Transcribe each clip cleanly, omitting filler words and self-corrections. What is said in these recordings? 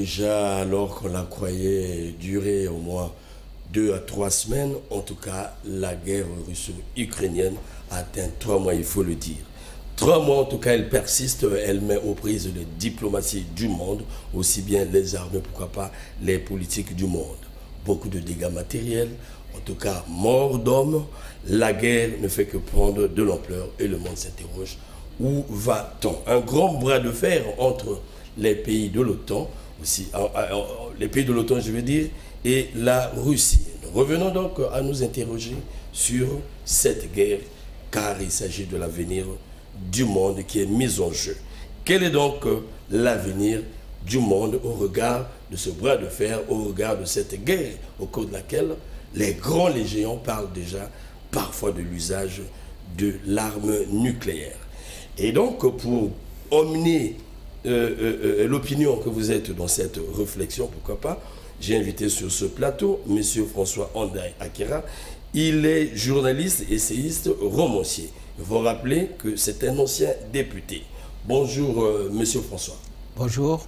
déjà, alors qu'on la croyait durer au moins 2 à 3 semaines, en tout cas, la guerre russo-ukrainienne a atteint 3 mois, il faut le dire. 3 mois, en tout cas, elle persiste, elle met aux prises de diplomatie du monde, aussi bien les armées, pourquoi pas, les politiques du monde. Beaucoup de dégâts matériels, en tout cas, mort d'hommes. La guerre ne fait que prendre de l'ampleur et le monde s'interroge. Où va-t-on? Un grand bras de fer entre les pays de l'OTAN, aussi, les pays de l'OTAN, je veux dire, et la Russie. Revenons donc à nous interroger sur cette guerre, car il s'agit de l'avenir du monde qui est mis en jeu. Quel est donc l'avenir du monde au regard de ce bras de fer, au regard de cette guerre au cours de laquelle les grands, les géants parlent déjà parfois de l'usage de l'arme nucléaire. Et donc, pour emmener l'opinion que vous êtes dans cette réflexion, pourquoi pas, j'ai invité sur ce plateau M. François Andai Akira. Il est journaliste, essayiste, romancier. Il faut rappeler que c'est un ancien député. Bonjour, M. François. Bonjour.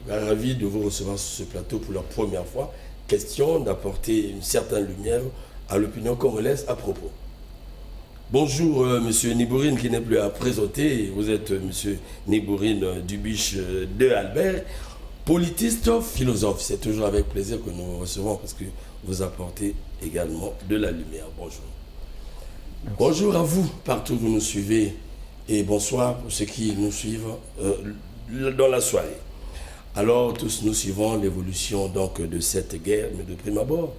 Ravi de vous recevoir sur ce plateau pour la première fois. Question d'apporter une certaine lumière à l'opinion congolaise à propos. Bonjour, Monsieur Nibourine, qui n'est plus à présenter. Vous êtes Monsieur Nibourine Dubiche de Albert, politiste, philosophe. C'est toujours avec plaisir que nous vous recevons parce que vous apportez également de la lumière. Bonjour. Merci. Bonjour à vous, partout où vous nous suivez, et bonsoir pour ceux qui nous suivent dans la soirée. Alors, tous nous suivons l'évolution donc de cette guerre, mais de prime abord,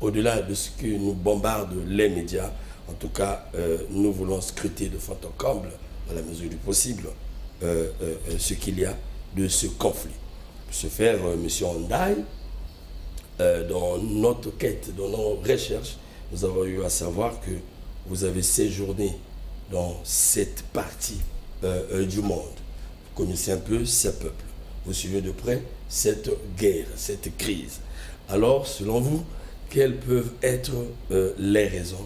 au-delà de ce que nous bombardent les médias, en tout cas, nous voulons scruter de fond en comble, à la mesure du possible, ce qu'il y a de ce conflit. Pour ce faire, M. Andai, dans notre quête, dans nos recherches, nous avons eu à savoir que vous avez séjourné dans cette partie du monde. Vous connaissez un peu ces peuples. Vous suivez de près cette guerre, cette crise. Alors, selon vous, quelles peuvent être les raisons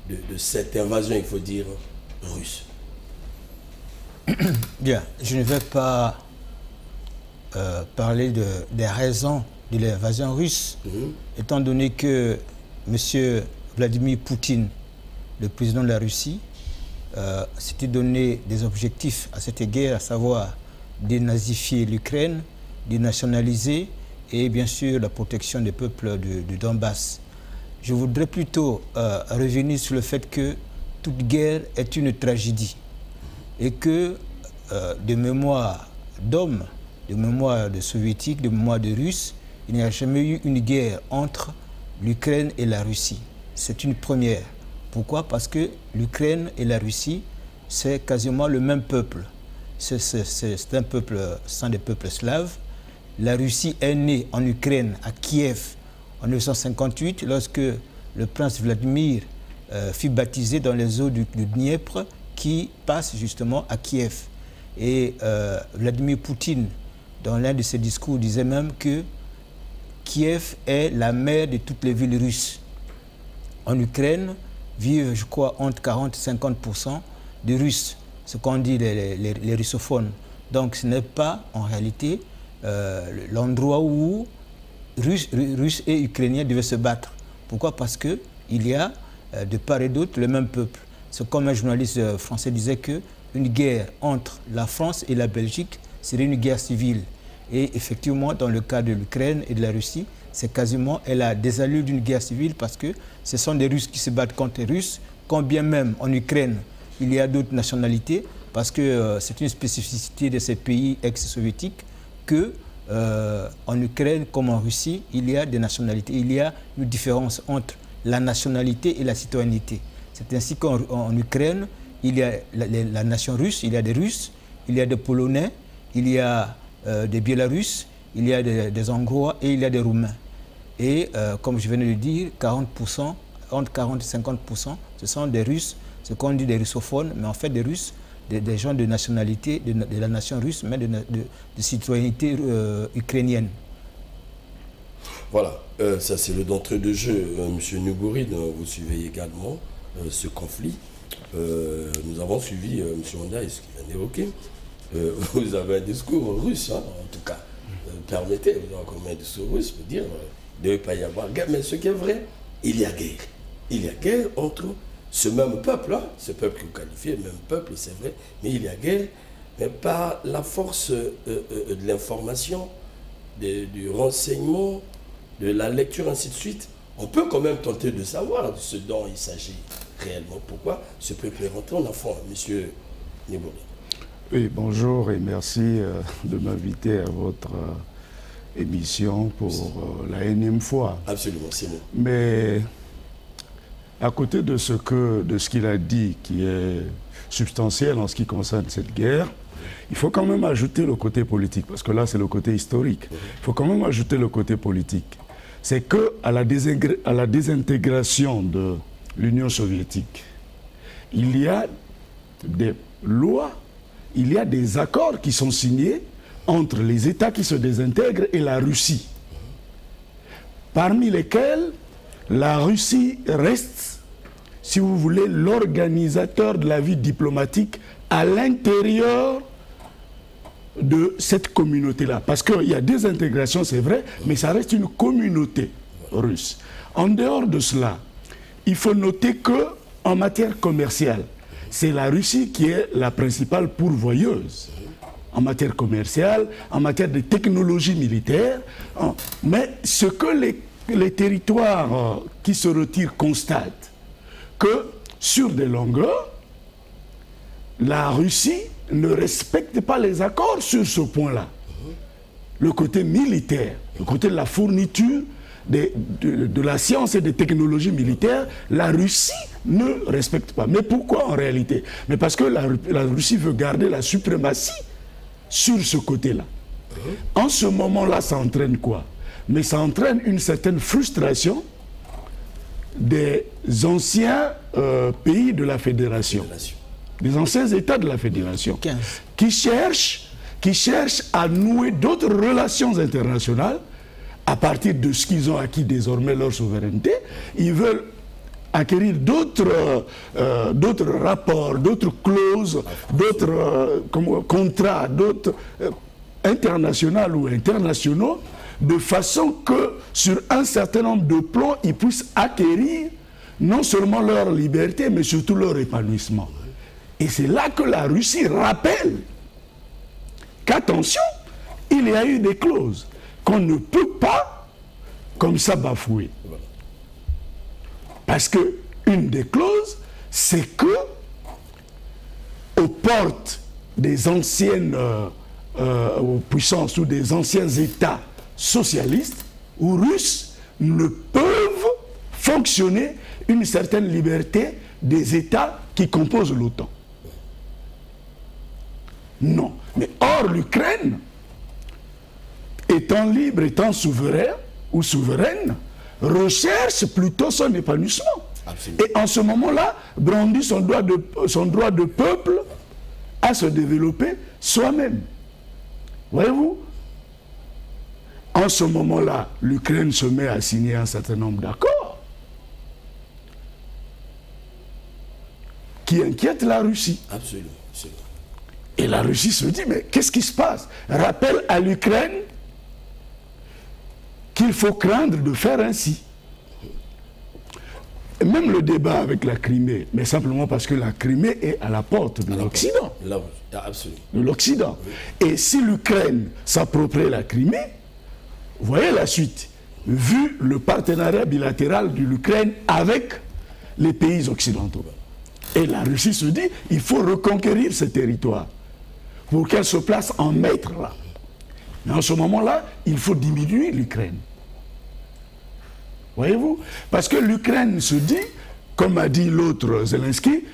de cette invasion, il faut dire, russe? Bien, je ne vais pas parler des raisons de l'invasion russe, étant donné que M. Vladimir Poutine, le président de la Russie, s'était donné des objectifs à cette guerre, à savoir dénazifier l'Ukraine, dénationaliser et bien sûr la protection des peuples du Donbass. Je voudrais plutôt revenir sur le fait que toute guerre est une tragédie et que de mémoire d'hommes, de mémoire de soviétiques, de mémoire de Russes, il n'y a jamais eu une guerre entre l'Ukraine et la Russie. C'est une première. Pourquoi? Parce que l'Ukraine et la Russie, c'est quasiment le même peuple. C'est un peuple, sont des peuples slaves. La Russie est née en Ukraine, à Kiev, en 1958, lorsque le prince Vladimir fut baptisé dans les eaux du Dniepr, qui passent justement à Kiev. Et Vladimir Poutine, dans l'un de ses discours, disait même que Kiev est la mère de toutes les villes russes. En Ukraine, vivent, je crois, entre 40 et 50% de Russes, ce qu'on dit les russophones. Donc ce n'est pas, en réalité, l'endroit où Russes et Ukrainiens devaient se battre. Pourquoi? Parce qu'il y a, de part et d'autre, le même peuple. C'est comme un journaliste français disait qu'une guerre entre la France et la Belgique serait une guerre civile. Et effectivement, dans le cas de l'Ukraine et de la Russie, c'est quasiment, elle a des allures d'une guerre civile parce que ce sont des Russes qui se battent contre les Russes, quand bien même en Ukraine, il y a d'autres nationalités, parce que c'est une spécificité de ces pays ex-soviétiques que en Ukraine comme en Russie, il y a des nationalités. Il y a une différence entre la nationalité et la citoyenneté. C'est ainsi qu'en Ukraine, il y a la nation russe, il y a des Russes, il y a des Polonais, il y a des Biélorusses, il y a des Hongrois et il y a des Roumains. Et comme je venais de le dire, 40%, entre 40 et 50%, ce sont des Russes, ce qu'on dit des russophones, mais en fait des Russes, des gens de nationalité, de la nation russe, mais de citoyenneté ukrainienne. Voilà, ça c'est le d'entrée de jeu. Monsieur Nibourine, vous suivez également ce conflit. Nous avons suivi M. Andai, ce qu'il vient d'évoquer. Vous avez un discours russe, hein, en tout cas, permettez, vous avez combien de sous-russes pour dire il ne devait pas y avoir guerre. Mais ce qui est vrai, il y a guerre. Il y a guerre entre ce même peuple, hein, ce peuple que vous qualifiez, même peuple, c'est vrai, mais il y a guerre, mais par la force de l'information, du renseignement, de la lecture, ainsi de suite, on peut quand même tenter de savoir ce dont il s'agit réellement. Pourquoi ce peuple est rentré en enfant, monsieur Nebouré. Oui, bonjour et merci de m'inviter à votre émission pour la énième fois. Absolument, c'est bon. Mais à côté de ce qu'il a dit, qui est substantiel en ce qui concerne cette guerre, il faut quand même ajouter le côté politique, parce que là c'est le côté historique. Il faut quand même ajouter le côté politique. C'est qu'à la désintégration de l'Union soviétique, il y a des lois, il y a des accords qui sont signés entre les États qui se désintègrent et la Russie, parmi lesquels la Russie reste, si vous voulez, l'organisateur de la vie diplomatique à l'intérieur de cette communauté-là. Parce qu'il y a des intégrations, c'est vrai, mais ça reste une communauté russe. En dehors de cela, il faut noter qu'en matière commerciale, c'est la Russie qui est la principale pourvoyeuse en matière commerciale, en matière de technologie militaire. Mais ce que les territoires qui se retirent constatent, que sur des longueurs, la Russie ne respecte pas les accords sur ce point-là. Le côté militaire, le côté de la fourniture de la science et des technologies militaires, la Russie ne respecte pas. Mais pourquoi en réalité? Mais parce que la Russie veut garder la suprématie sur ce côté-là. En ce moment-là, ça entraîne quoi? Mais ça entraîne une certaine frustration des anciens pays de la Fédération, des anciens États de la Fédération, qui cherchent à nouer d'autres relations internationales à partir de ce qu'ils ont acquis désormais leur souveraineté. Ils veulent acquérir d'autres rapports, d'autres clauses, d'autres contrats, d'autres internationaux ou internationaux, de façon que sur un certain nombre de plans, ils puissent acquérir non seulement leur liberté, mais surtout leur épanouissement. Et c'est là que la Russie rappelle qu'attention, il y a eu des clauses qu'on ne peut pas comme ça bafouer. Parce que une des clauses, c'est que aux portes des anciennes puissances ou des anciens États socialistes ou russes ne peuvent fonctionner une certaine liberté des États qui composent l'OTAN. Non. Mais or, l'Ukraine, étant libre, étant souverain ou souveraine, recherche plutôt son épanouissement. Absolument. Et en ce moment-là, brandit son droit de peuple à se développer soi-même. Voyez-vous? En ce moment-là, l'Ukraine se met à signer un certain nombre d'accords qui inquiètent la Russie. Absolument. Absolument. Et la Russie se dit, mais qu'est-ce qui se passe? Rappelle à l'Ukraine qu'il faut craindre de faire ainsi. Et même le débat avec la Crimée, mais simplement parce que la Crimée est à la porte de l'Occident. Absolument. De l'Occident. Oui. Et si l'Ukraine s'appropriait la Crimée, voyez la suite. Vu le partenariat bilatéral de l'Ukraine avec les pays occidentaux. Et la Russie se dit, il faut reconquérir ces territoires pour qu'elle se place en maître là. Mais en ce moment-là, il faut diminuer l'Ukraine. Voyez-vous? Parce que l'Ukraine se dit, comme a dit l'autre Zelensky,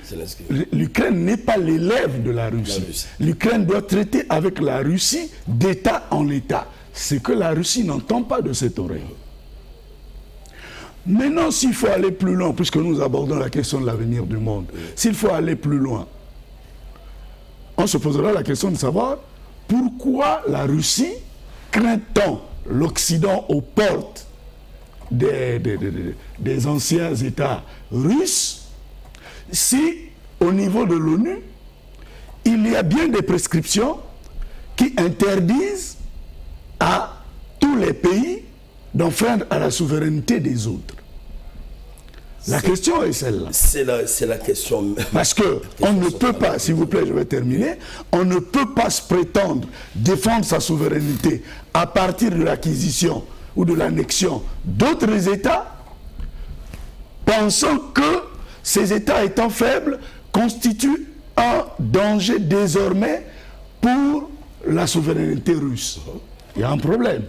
l'Ukraine n'est pas l'élève de la Russie. L'Ukraine doit traiter avec la Russie d'État en État. C'est que la Russie n'entend pas de cette oreille. Maintenant, s'il faut aller plus loin, puisque nous abordons la question de l'avenir du monde, s'il faut aller plus loin, on se posera la question de savoir pourquoi la Russie craint tant l'Occident aux portes des anciens États russes, si au niveau de l'ONU, il y a bien des prescriptions qui interdisent à tous les pays d'enfreindre à la souveraineté des autres. La question est celle-là. C'est la question. Parce qu'on ne peut pas, s'il vous plaît, je vais terminer, on ne peut pas se prétendre défendre sa souveraineté à partir de l'acquisition ou de l'annexion d'autres États, pensant que ces États étant faibles constituent un danger désormais pour la souveraineté russe. Il y a un problème.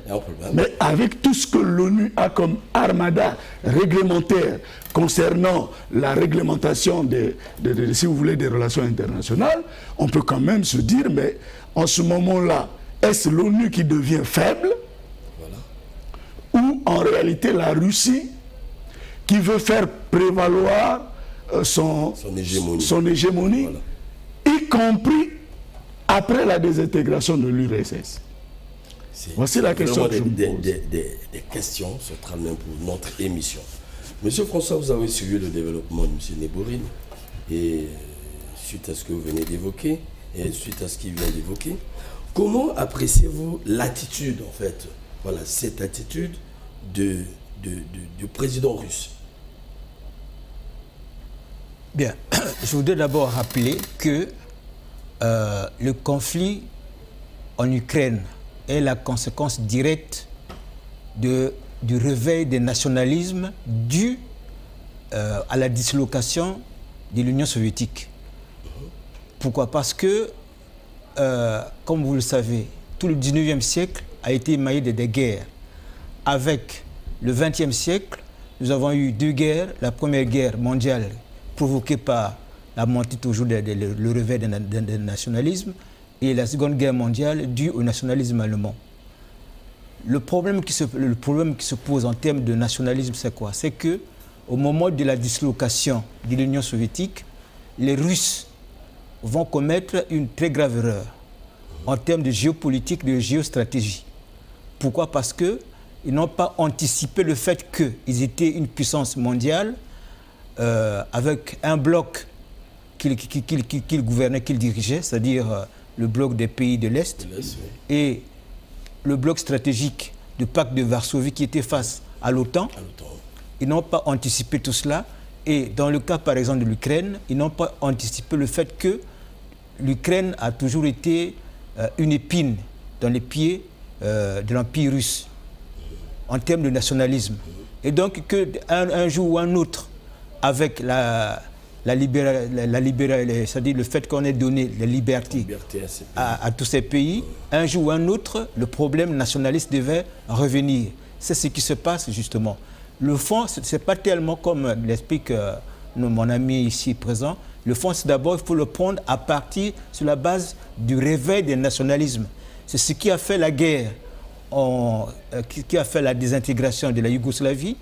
Mais avec tout ce que l'ONU a comme armada réglementaire concernant la réglementation si vous voulez, des relations internationales, on peut quand même se dire, mais en ce moment-là, est-ce l'ONU qui devient faible, ou en réalité la Russie qui veut faire prévaloir son hégémonie, voilà, y compris après la désintégration de l'URSS? Voici la question que je me pose. Des questions centrales pour notre émission. Monsieur François, vous avez suivi le développement de M. Néborine, et suite à ce que vous venez d'évoquer, et suite à ce qu'il vient d'évoquer, comment appréciez-vous l'attitude, en fait, voilà, cette attitude du président russe? Bien, je voudrais d'abord rappeler que le conflit en Ukraine est la conséquence directe du réveil des nationalismes dû à la dislocation de l'Union soviétique. Pourquoi? Parce que, comme vous le savez, tout le 19e siècle a été émaillé de des guerres. Avec le 20e siècle, nous avons eu deux guerres. La première guerre mondiale provoquée par la montée toujours le réveil des nationalismes, et la Seconde Guerre mondiale due au nationalisme allemand. Le problème qui se pose en termes de nationalisme, c'est quoi? C'est qu'au moment de la dislocation de l'Union soviétique, les Russes vont commettre une très grave erreur en termes de géopolitique, de géostratégie. Pourquoi? Parce qu'ils n'ont pas anticipé le fait qu'ils étaient une puissance mondiale avec un bloc qu'ils gouvernaient, qu'ils dirigeaient, c'est-à-dire le bloc des pays de l'Est, et le bloc stratégique du pacte de Varsovie qui était face à l'OTAN. Ils n'ont pas anticipé tout cela. Et dans le cas, par exemple, de l'Ukraine, ils n'ont pas anticipé le fait que l'Ukraine a toujours été une épine dans les pieds de l'Empire russe en termes de nationalisme. Et donc, qu'un jour ou un autre, avec c'est-à-dire le fait qu'on ait donné la liberté à tous ces pays, un jour ou un autre, le problème nationaliste devait revenir. C'est ce qui se passe justement. Le fond, ce n'est pas tellement comme l'explique mon ami ici présent. Le fond, c'est d'abord, il faut le prendre à partir sur la base du réveil des nationalismes. C'est ce qui a fait la guerre, qui a fait la désintégration de la Yougoslavie,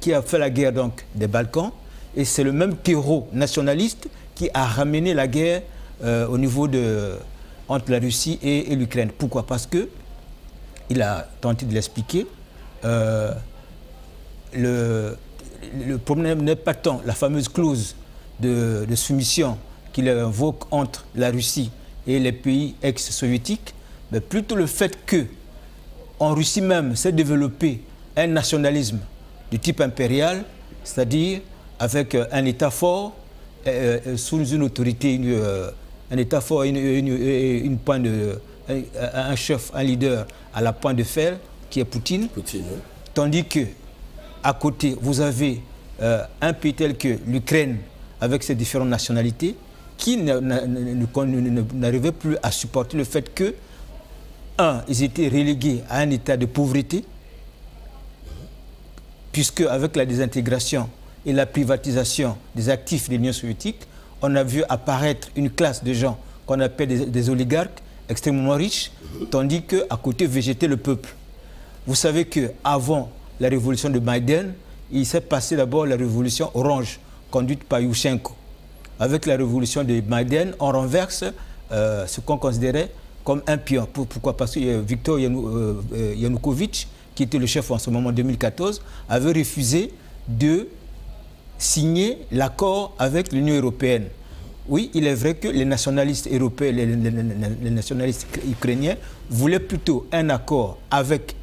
qui a fait la guerre donc des Balkans. Et c'est le même terreau nationaliste qui a ramené la guerre au niveau entre la Russie et l'Ukraine. Pourquoi? Parce que, il a tenté de l'expliquer, le problème n'est pas tant la fameuse clause de soumission qu'il invoque entre la Russie et les pays ex-soviétiques, mais plutôt le fait que, en Russie même, s'est développé un nationalisme de type impérial, c'est-à-dire avec un État fort, sous une autorité, un État fort, un chef, un leader à la pointe de fer, qui est Poutine. Tandis que, à côté, vous avez un pays tel que l'Ukraine, avec ses différentes nationalités, qui n'arrivaient plus à supporter le fait que, ils étaient relégués à un état de pauvreté, puisque avec la désintégration et la privatisation des actifs de l'Union soviétique, on a vu apparaître une classe de gens qu'on appelle des oligarques extrêmement riches, tandis qu'à côté végétait le peuple. Vous savez qu'avant la révolution de Maïdan, il s'est passé d'abord la révolution orange, conduite par Yushchenko. Avec la révolution de Maïdan, on renverse ce qu'on considérait comme un pion. Pourquoi? Parce que Viktor Yanukovych, qui était le chef en ce moment en 2014, avait refusé de signer l'accord avec l'Union européenne. Oui, il est vrai que les nationalistes européens, les nationalistes ukrainiens voulaient plutôt un accord avec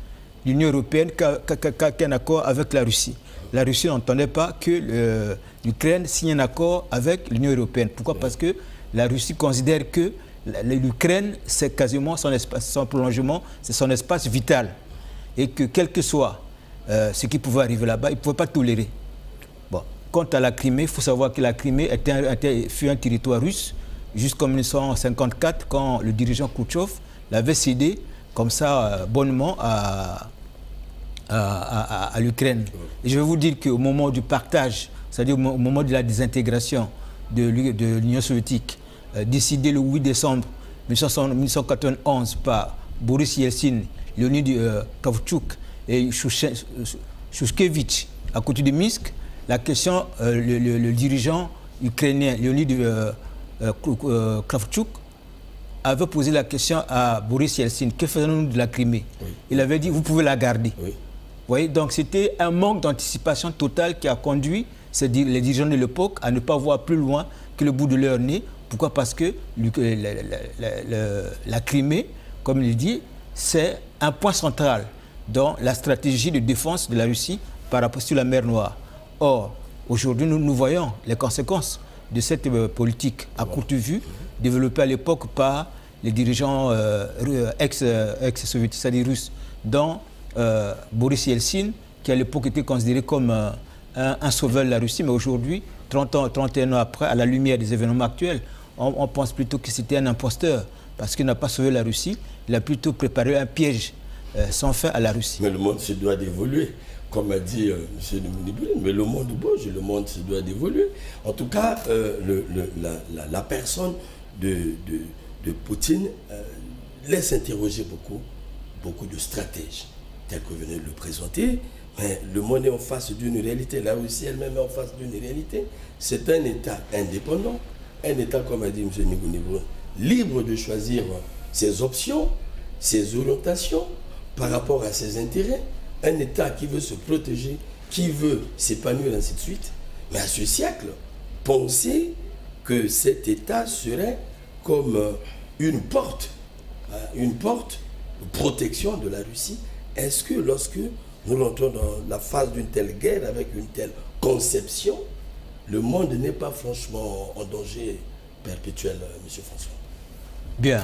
l'Union européenne qu'un accord avec la Russie. La Russie n'entendait pas que l'Ukraine signe un accord avec l'Union européenne. Pourquoi? Parce que la Russie considère que l'Ukraine, c'est quasiment son espace, son prolongement, c'est son espace vital. Et que quel que soit ce qui pouvait arriver là-bas, il ne pouvait pas tolérer. Bon. Quant à la Crimée, il faut savoir que la Crimée fut un territoire russe jusqu'en 1954, quand le dirigeant Khrouchtchev l'avait cédé comme ça bonnement à l'Ukraine. Et je vais vous dire qu'au moment du partage, c'est-à-dire au moment de la désintégration de l'Union soviétique, décidé le 8 décembre 1991 par Boris Yeltsin, Leonid Kravchuk et Shushkevich à côté de Minsk, la question, le dirigeant ukrainien Leonid Kravchuk avait posé la question à Boris Yeltsin, que faisons-nous de la Crimée? Il avait dit, vous pouvez la garder. Vous voyez, donc c'était un manque d'anticipation totale qui a conduit les dirigeants de l'époque à ne pas voir plus loin que le bout de leur nez. Pourquoi? Parce que la Crimée, comme il dit, c'est un point central dans la stratégie de défense de la Russie par rapport sur la mer Noire. Or, aujourd'hui, nous voyons les conséquences de cette politique à courte vue développée à l'époque par les dirigeants ex-soviétiques, c'est-à-dire russes, dont Boris Yeltsin, qui à l'époque était considéré comme un sauveur de la Russie, mais aujourd'hui, 31 ans après, à la lumière des événements actuels, on pense plutôt que c'était un imposteur, parce qu'il n'a pas sauvé la Russie, il a plutôt préparé un piège sans fin à la Russie. Mais le monde se doit d'évoluer, comme a dit M. Niboulin, mais le monde bouge, le monde se doit d'évoluer. En tout cas, la personne de Poutine laisse interroger beaucoup de stratèges, tels que vous venez de le présenter, mais le monde est en face d'une réalité, la Russie elle-même est en face d'une réalité. C'est un État indépendant, un État, comme a dit M. Niboulin, libre de choisir ses options, ses orientations par rapport à ses intérêts. Un État qui veut se protéger, qui veut s'épanouir, ainsi de suite. Mais à ce siècle, penser que cet État serait comme une porte de protection de la Russie, est-ce que lorsque nous rentrons dans la phase d'une telle guerre, avec une telle conception, le monde n'est pas franchement en danger perpétuel, M. François? Bien.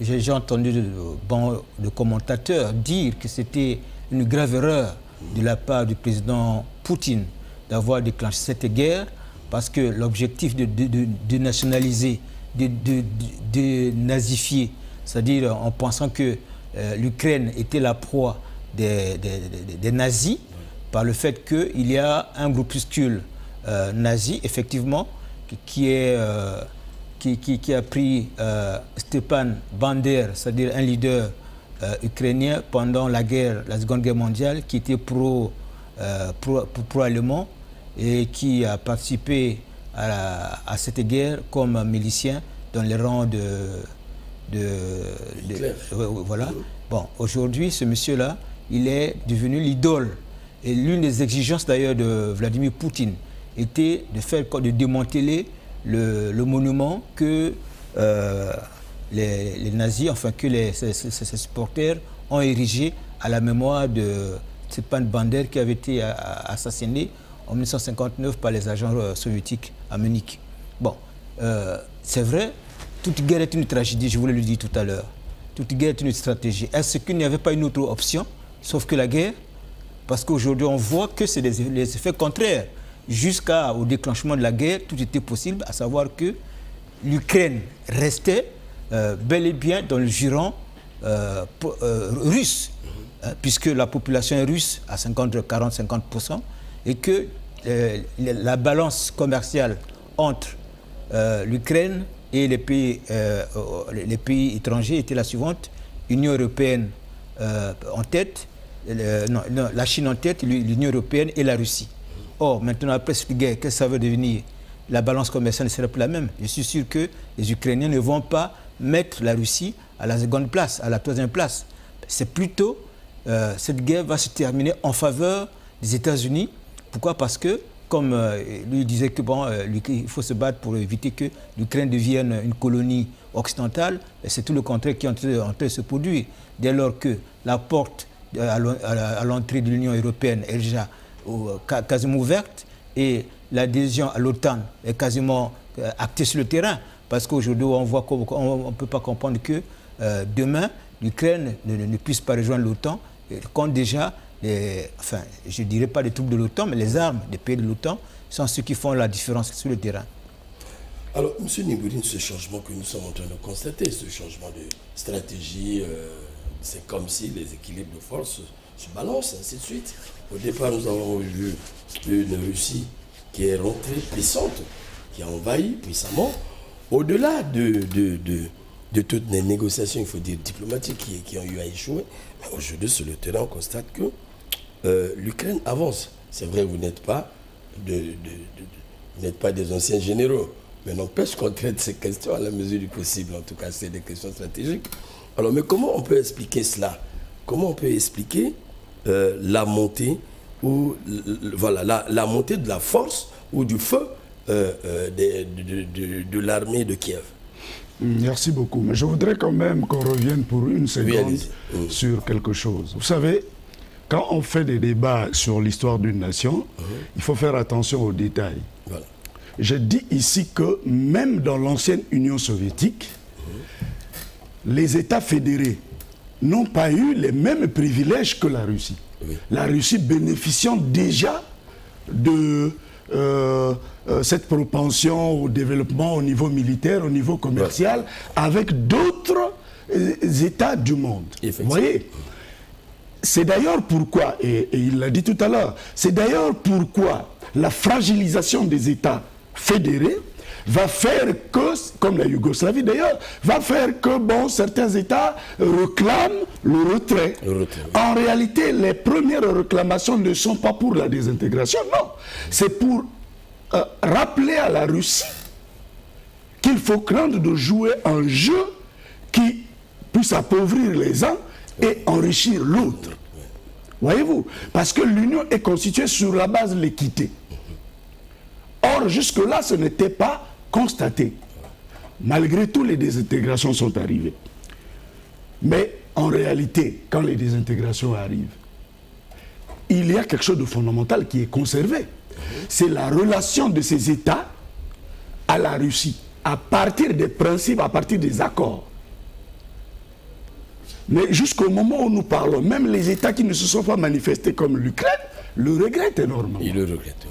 J'ai entendu de commentateurs dire que c'était une grave erreur de la part du président Poutine d'avoir déclenché cette guerre, parce que l'objectif de nationaliser, de nazifier, c'est-à-dire en pensant que l'Ukraine était la proie des nazis, par le fait qu'il y a un groupuscule nazi, effectivement, qui a pris Stepan Bandera, c'est-à-dire un leader ukrainien pendant la Seconde Guerre mondiale, qui était pro-allemand et qui a participé à cette guerre comme milicien dans les rangs voilà. Bon, aujourd'hui, ce monsieur-là, il est devenu l'idole. Et l'une des exigences d'ailleurs de Vladimir Poutine était de démanteler le monument que les nazis, enfin que ces supporters ont érigé à la mémoire de Stepan Bandera, qui avait été assassiné en 1959 par les agents soviétiques à Munich. Bon, c'est vrai, toute guerre est une tragédie, je vous l'ai dit tout à l'heure. Toute guerre est une stratégie. Est-ce qu'il n'y avait pas une autre option, sauf que la guerre? Parce qu'aujourd'hui, on voit que c'est les effets contraires. Jusqu'au déclenchement de la guerre, tout était possible, à savoir que l'Ukraine restait bel et bien dans le giron russe, puisque la population est russe à 40-50%, et que la balance commerciale entre l'Ukraine et les pays étrangers était la suivante: Union européenne en tête, la Chine en tête, l'Union européenne et la Russie. Or, maintenant, après cette guerre, qu'est-ce que ça veut devenir? La balance commerciale ne serait plus la même. Je suis sûr que les Ukrainiens ne vont pas mettre la Russie à la seconde place, à la troisième place. C'est plutôt, cette guerre va se terminer en faveur des États-Unis. Pourquoi? Parce que comme lui disait que bon, il faut se battre pour éviter que l'Ukraine devienne une colonie occidentale, c'est tout le contraire qui est en train de se produire. Dès lors que la porte à l'entrée de l'Union européenne est déjà quasiment ouverte et l'adhésion à l'OTAN est quasiment actée sur le terrain. Parce qu'aujourd'hui, on voit qu'on ne peut pas comprendre que demain, l'Ukraine ne puisse pas rejoindre l'OTAN, quand déjà, enfin, je ne dirais pas les troupes de l'OTAN, mais les armes des pays de l'OTAN sont ceux qui font la différence sur le terrain. Alors, M. Nigouline, ce changement que nous sommes en train de constater, ce changement de stratégie, c'est comme si les équilibres de force se balancent, ainsi de suite. Au départ, nous avons vu une Russie qui est rentrée puissante, qui a envahi puissamment. Au-delà de toutes les négociations, il faut dire diplomatiques, qui ont eu à échouer, mais aujourd'hui, sur le terrain, on constate que l'Ukraine avance. C'est vrai, vous n'êtes pas des anciens généraux, mais n'empêche qu'on traite ces questions à la mesure du possible. En tout cas, c'est des questions stratégiques. Alors, mais comment on peut expliquer cela? Comment on peut expliquer la montée ou voilà, la montée de la force ou du feu de l'armée de Kiev? Merci beaucoup. Mais je voudrais quand même qu'on revienne pour une seconde sur quelque chose. Vous savez, quand on fait des débats sur l'histoire d'une nation, il faut faire attention aux détails. Voilà. Je dis ici que même dans l'ancienne Union soviétique, les États fédérés n'ont pas eu les mêmes privilèges que la Russie. Oui. La Russie bénéficiant déjà de cette propension au développement au niveau militaire, au niveau commercial, avec d'autres États du monde. Vous voyez? C'est d'ailleurs pourquoi, et il l'a dit tout à l'heure, c'est d'ailleurs pourquoi la fragilisation des États fédérés va faire que, comme la Yougoslavie d'ailleurs, va faire que bon, certains États réclament le retrait. En réalité, les premières réclamations ne sont pas pour la désintégration, non. C'est pour rappeler à la Russie qu'il faut craindre de jouer un jeu qui puisse appauvrir les uns et enrichir l'autre. Voyez-vous? Parce que l'Union est constituée sur la base de l'équité. Or, jusque-là, ce n'était pas constaté. Malgré tout, les désintégrations sont arrivées. Mais en réalité, quand les désintégrations arrivent, il y a quelque chose de fondamental qui est conservé. C'est la relation de ces États à la Russie, à partir des principes, à partir des accords. Mais jusqu'au moment où nous parlons, même les États qui ne se sont pas manifestés comme l'Ukraine, le regrettent énormément. Ils le regrettent.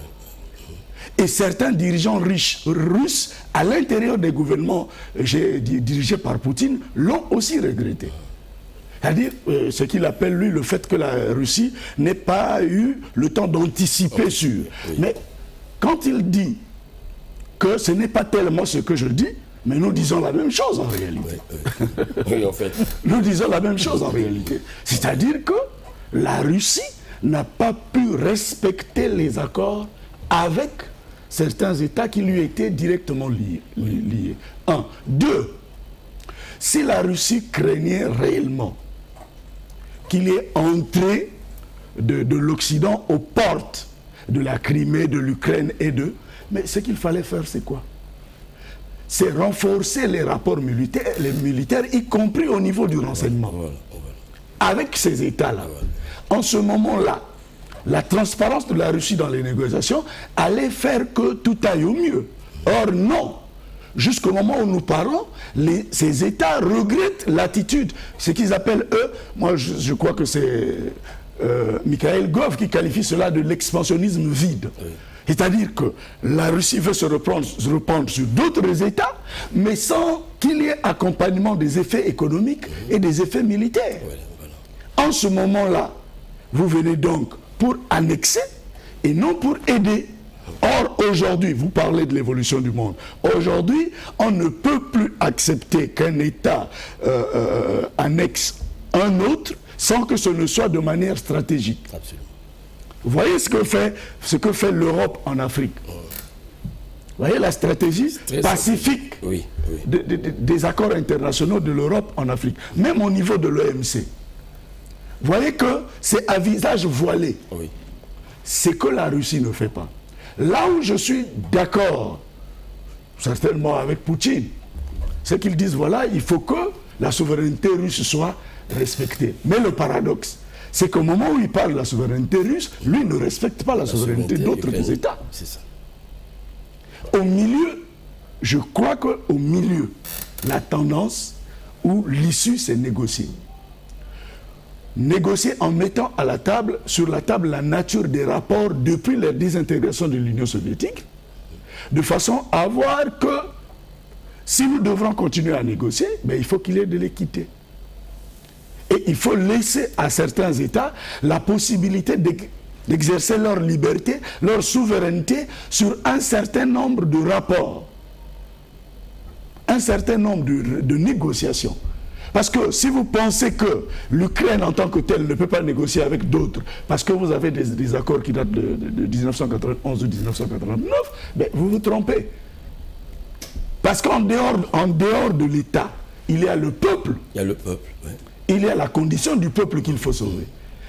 Et certains dirigeants russes, à l'intérieur des gouvernements dirigés par Poutine, l'ont aussi regretté. C'est-à-dire ce qu'il appelle, lui, le fait que la Russie n'ait pas eu le temps d'anticiper sur. Oui. Mais quand il dit que ce n'est pas tellement ce que je dis, mais nous disons la même chose en réalité. Oui, en fait. Nous disons la même chose en réalité. C'est-à-dire que la Russie n'a pas pu respecter les accords avec certains États qui lui étaient directement liés. Un. Deux, si la Russie craignait réellement qu'il y ait entrée de l'Occident aux portes de la Crimée, de l'Ukraine et de... Mais ce qu'il fallait faire, c'est quoi? C'est renforcer les rapports militaires, y compris au niveau du renseignement. Avec ces États-là. En ce moment-là, la transparence de la Russie dans les négociations allait faire que tout aille au mieux. Or, non. Jusqu'au moment où nous parlons, ces États regrettent l'attitude, ce qu'ils appellent, eux, moi je crois que c'est Mikhail Gov qui qualifie cela de l'expansionnisme vide. Oui. C'est-à-dire que la Russie veut se reprendre sur d'autres États, mais sans qu'il y ait accompagnement des effets économiques et des effets militaires. En ce moment-là, vous venez donc pour annexer et non pour aider. Or, aujourd'hui, vous parlez de l'évolution du monde. Aujourd'hui, on ne peut plus accepter qu'un État annexe un autre sans que ce ne soit de manière stratégique. Absolument. Vous voyez ce que fait l'Europe en Afrique. Vous voyez la stratégie pacifique des accords internationaux de l'Europe en Afrique, même au niveau de l'OMC. Vous voyez que c'est à visage voilé. Oui. C'est que la Russie ne fait pas. Là où je suis d'accord, certainement avec Poutine, c'est qu'ils disent, voilà, il faut que la souveraineté russe soit respectée. Mais le paradoxe, c'est qu'au moment où il parle de la souveraineté russe, lui ne respecte pas la souveraineté d'autres États. C'est ça. Au milieu, je crois qu'au milieu, la tendance où l'issue, c'est négocier. Négocier en mettant à la table, sur la table la nature des rapports depuis la désintégration de l'Union soviétique, de façon à voir que si nous devrons continuer à négocier, ben, il faut qu'il y ait de l'équité. Et il faut laisser à certains États la possibilité d'exercer leur liberté, leur souveraineté sur un certain nombre de rapports, un certain nombre de négociations. Parce que si vous pensez que l'Ukraine en tant que telle ne peut pas négocier avec d'autres, parce que vous avez des accords qui datent de 1991 ou 1989, ben vous vous trompez. Parce qu'en dehors de l'État, il y a le peuple. Il y a le peuple, oui. Il y a la condition du peuple qu'il faut sauver.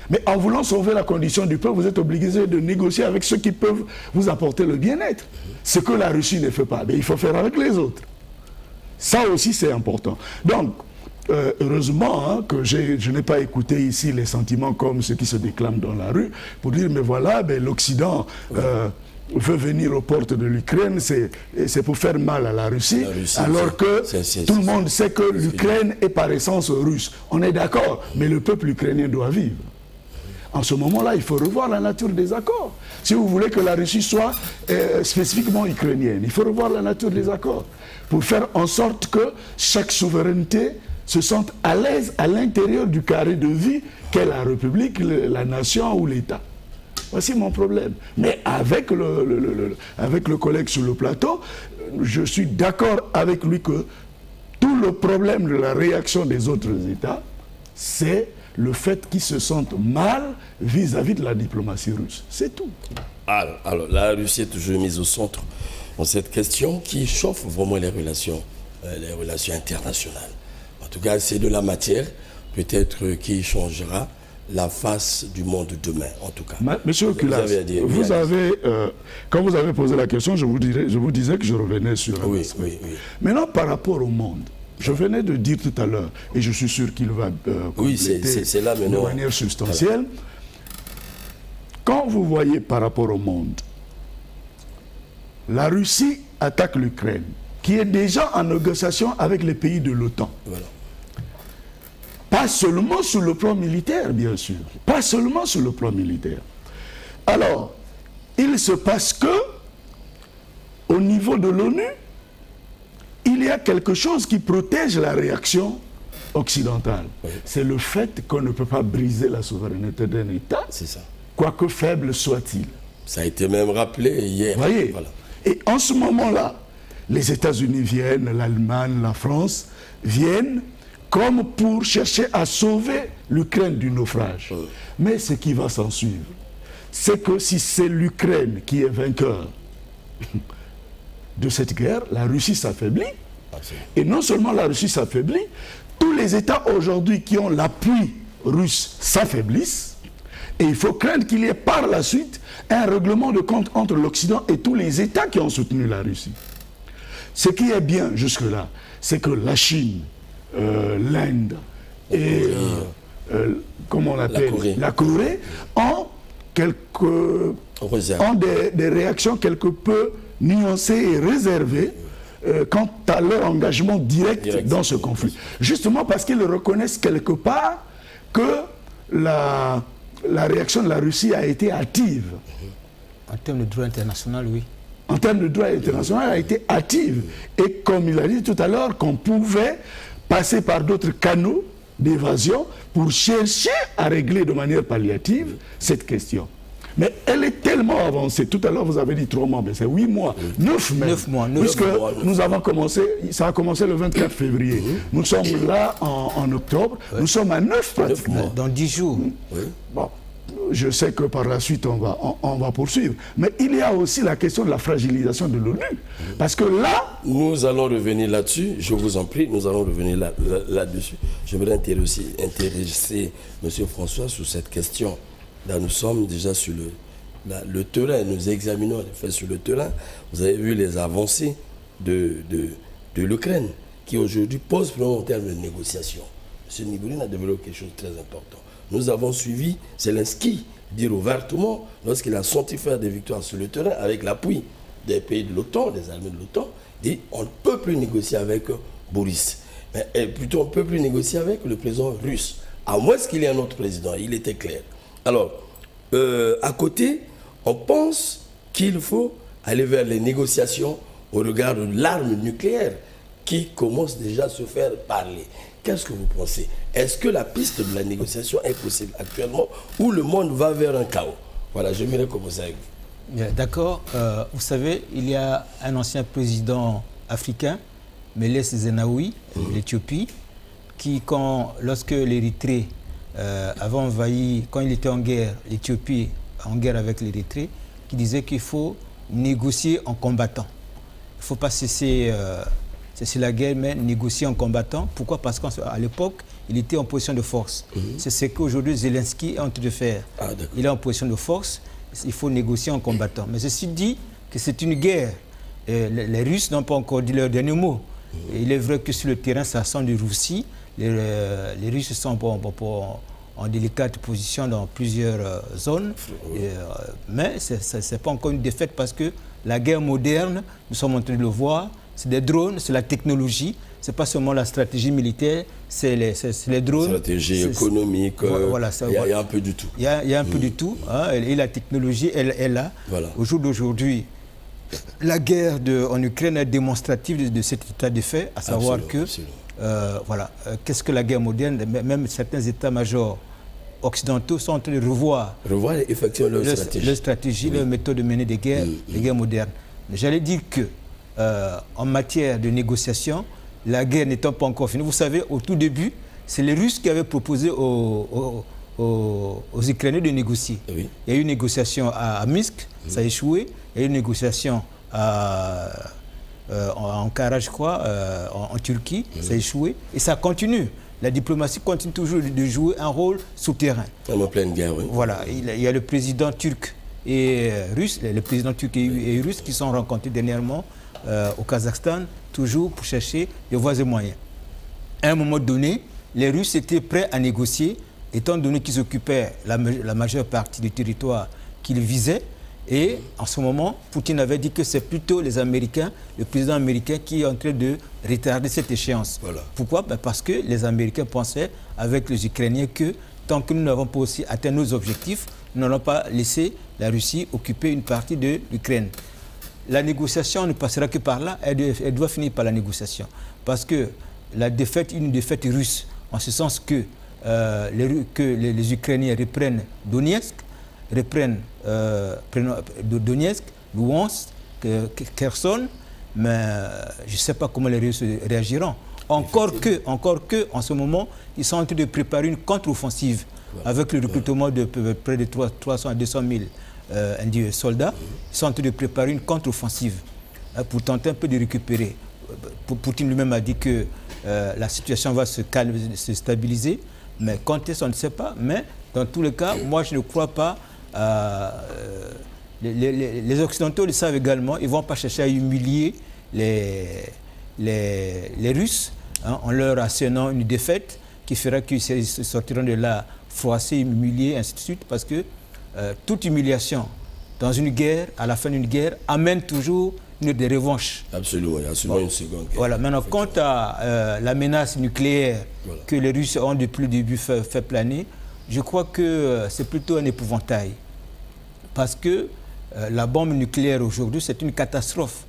Mais en voulant sauver la condition du peuple, vous êtes obligé de négocier avec ceux qui peuvent vous apporter le bien-être. Ce que la Russie ne fait pas, mais il faut faire avec les autres. Ça aussi, c'est important. Donc, heureusement hein, que je n'ai pas écouté ici les sentiments comme ceux qui se déclament dans la rue pour dire, mais voilà, ben, l'Occident veut venir aux portes de l'Ukraine, c'est pour faire mal à la Russie alors que tout le monde sait que l'Ukraine est par essence russe. On est d'accord, mais le peuple ukrainien doit vivre. En ce moment-là, il faut revoir la nature des accords. Si vous voulez que la Russie soit spécifiquement ukrainienne, il faut revoir la nature des accords pour faire en sorte que chaque souveraineté se sente à l'aise à l'intérieur du carré de vie qu'est la République, la nation ou l'État. Voici mon problème. Mais avec le collègue sur le plateau, je suis d'accord avec lui que tout le problème de la réaction des autres États, c'est le fait qu'ils se sentent mal vis-à-vis de la diplomatie russe. C'est tout. Alors, la Russie est toujours mise au centre dans cette question qui chauffe vraiment les relations internationales. En tout cas, c'est de la matière, peut-être qui changera la face du monde demain, en tout cas. Monsieur Oculas, quand vous avez posé la question, je vous disais que je revenais sur un aspect. Oui. Maintenant, par rapport au monde, je venais de dire tout à l'heure, et je suis sûr qu'il va compléter c'est là maintenant, de manière substantielle. Voilà. Quand vous voyez par rapport au monde, la Russie attaque l'Ukraine, qui est déjà en négociation avec les pays de l'OTAN. Voilà. Pas seulement sur le plan militaire, bien sûr. Pas seulement sur le plan militaire. Alors, il se passe que, au niveau de l'ONU, il y a quelque chose qui protège la réaction occidentale. Oui. C'est le fait qu'on ne peut pas briser la souveraineté d'un État, quoique faible soit-il. Ça a été même rappelé hier. Vous voyez, voilà. Et en ce moment-là, les États-Unis viennent, l'Allemagne, la France viennent comme pour chercher à sauver l'Ukraine du naufrage. Mais ce qui va s'en suivre, c'est que si c'est l'Ukraine qui est vainqueur de cette guerre, la Russie s'affaiblit. Et non seulement la Russie s'affaiblit, tous les États aujourd'hui qui ont l'appui russe s'affaiblissent. Et il faut craindre qu'il y ait par la suite un règlement de compte entre l'Occident et tous les États qui ont soutenu la Russie. Ce qui est bien jusque-là, c'est que la Chine, l'Inde et comment on appelle la Corée ont des réactions quelque peu nuancées et réservées quant à leur engagement direct dans ce conflit. Justement parce qu'ils reconnaissent quelque part que la réaction de la Russie a été hâtive. En termes de droit international, oui. En termes de droit international, elle a été hâtive. Et comme il a dit tout à l'heure, qu'on pouvait passer par d'autres canaux d'évasion pour chercher à régler de manière palliative cette question. Mais elle est tellement avancée. Tout à l'heure, vous avez dit 3 mois, mais c'est 8 mois, 9 même. 9 mois. Puisque nous avons commencé, ça a commencé le 24 février. Nous sommes là en octobre. Nous sommes à 9 pratiquement. Dans 10 jours. Bon. Je sais que par la suite, on va poursuivre. Mais il y a aussi la question de la fragilisation de l'ONU. Parce que là... Nous allons revenir là-dessus. Je vous en prie, nous allons revenir là-dessus. J'aimerais intéresser M. François sur cette question. Là, nous sommes déjà sur le le terrain, nous examinons les faits sur le terrain, vous avez vu les avancées de l'Ukraine, qui aujourd'hui pose problème en termes de négociation. M. Niboulin a développé quelque chose de très important. Nous avons suivi Zelensky dire ouvertement, lorsqu'il a senti faire des victoires sur le terrain, avec l'appui des pays de l'OTAN, des armées de l'OTAN, dit on ne peut plus négocier avec Boris. Mais plutôt on ne peut plus négocier avec le président russe. À moins qu'il y ait un autre président, il était clair. Alors, à côté, on pense qu'il faut aller vers les négociations au regard de l'arme nucléaire qui commence déjà à se faire parler. Qu'est-ce que vous pensez? Est-ce que la piste de la négociation est possible actuellement ou le monde va vers un chaos? Voilà, j'aimerais commencer avec vous. D'accord. Vous savez, il y a un ancien président africain, Meles Zenawi, l'Éthiopie, qui, lorsque l'Érythrée avait envahi, quand il était en guerre, l'Éthiopie en guerre avec l'Érythrée, qui disait qu'il faut négocier en combattant. Il ne faut pas cesser la guerre, mais négocier en combattant. Pourquoi? Parce qu'à l'époque, il était en position de force. C'est ce qu'aujourd'hui Zelensky est en train de faire. Il est en position de force, il faut négocier en combattant. Mais ceci dit que c'est une guerre. Les Russes n'ont pas encore dit leur dernier mot. Il est vrai que sur le terrain, ça sent du roussi. Les Russes sont en délicate position dans plusieurs zones. Mais ce n'est pas encore une défaite parce que la guerre moderne, nous sommes en train de le voir, c'est des drones, c'est la technologie, ce n'est pas seulement la stratégie militaire, c'est les drones. Stratégie économique, voilà, il y a un peu du tout. Il y a un peu du tout, hein, et la technologie, elle est là. Voilà. Au jour d'aujourd'hui, la guerre en Ukraine est démonstrative de cet état de fait, à savoir qu'est-ce que la guerre moderne, même certains états-majors occidentaux sont en train de revoir effectivement leur stratégie, leur méthode de mener des guerres, les guerres modernes. J'allais dire que en matière de négociation, la guerre n'étant pas encore finie, vous savez, au tout début, c'est les Russes qui avaient proposé aux Ukrainiens de négocier. Il y a eu une négociation à Minsk, ça a échoué. Il y a eu une négociation en Ankara, je crois, en Turquie, ça a échoué. Et ça continue. La diplomatie continue toujours de jouer un rôle souterrain. En pleine guerre, oui. Voilà, il y a le président turc et russe, les présidents turcs et russes qui sont rencontrés dernièrement au Kazakhstan, toujours pour chercher des voies et moyens. À un moment donné, les Russes étaient prêts à négocier, étant donné qu'ils occupaient la majeure partie du territoire qu'ils visaient. Et en ce moment, Poutine avait dit que c'est plutôt les Américains, le président américain, qui est en train de retarder cette échéance. Voilà. Pourquoi? Parce que les Américains pensaient, avec les Ukrainiens, que tant que nous n'avons pas aussi atteint nos objectifs, nous n'allons pas laisser la Russie occuper une partie de l'Ukraine. La négociation ne passera que par là, elle doit finir par la négociation. Parce que une défaite russe, en ce sens que les Ukrainiens reprennent Donetsk, Donetsk, Luhansk, Kherson, mais je ne sais pas comment les Russes réagiront. Encore que, en ce moment, ils sont en train de préparer une contre-offensive avec le recrutement de près de 300 à 200 000 soldats. Ils sont en train de préparer une contre-offensive pour tenter un peu de récupérer. Poutine lui-même a dit que la situation va se stabiliser, mais quand est-ce, on ne sait pas. Mais dans tous les cas, moi, je ne crois pas. Les Occidentaux le savent également, ils ne vont pas chercher à humilier les Russes en leur assénant une défaite qui fera qu'ils sortiront de là froissés, humiliés, ainsi de suite, parce que toute humiliation dans une guerre, à la fin d'une guerre, amène toujours des revanches. Absolument, il y a souvent une seconde guerre. Voilà, maintenant, quant à la menace nucléaire que les Russes ont depuis le début fait planer, je crois que c'est plutôt un épouvantail. Parce que la bombe nucléaire aujourd'hui, c'est une catastrophe.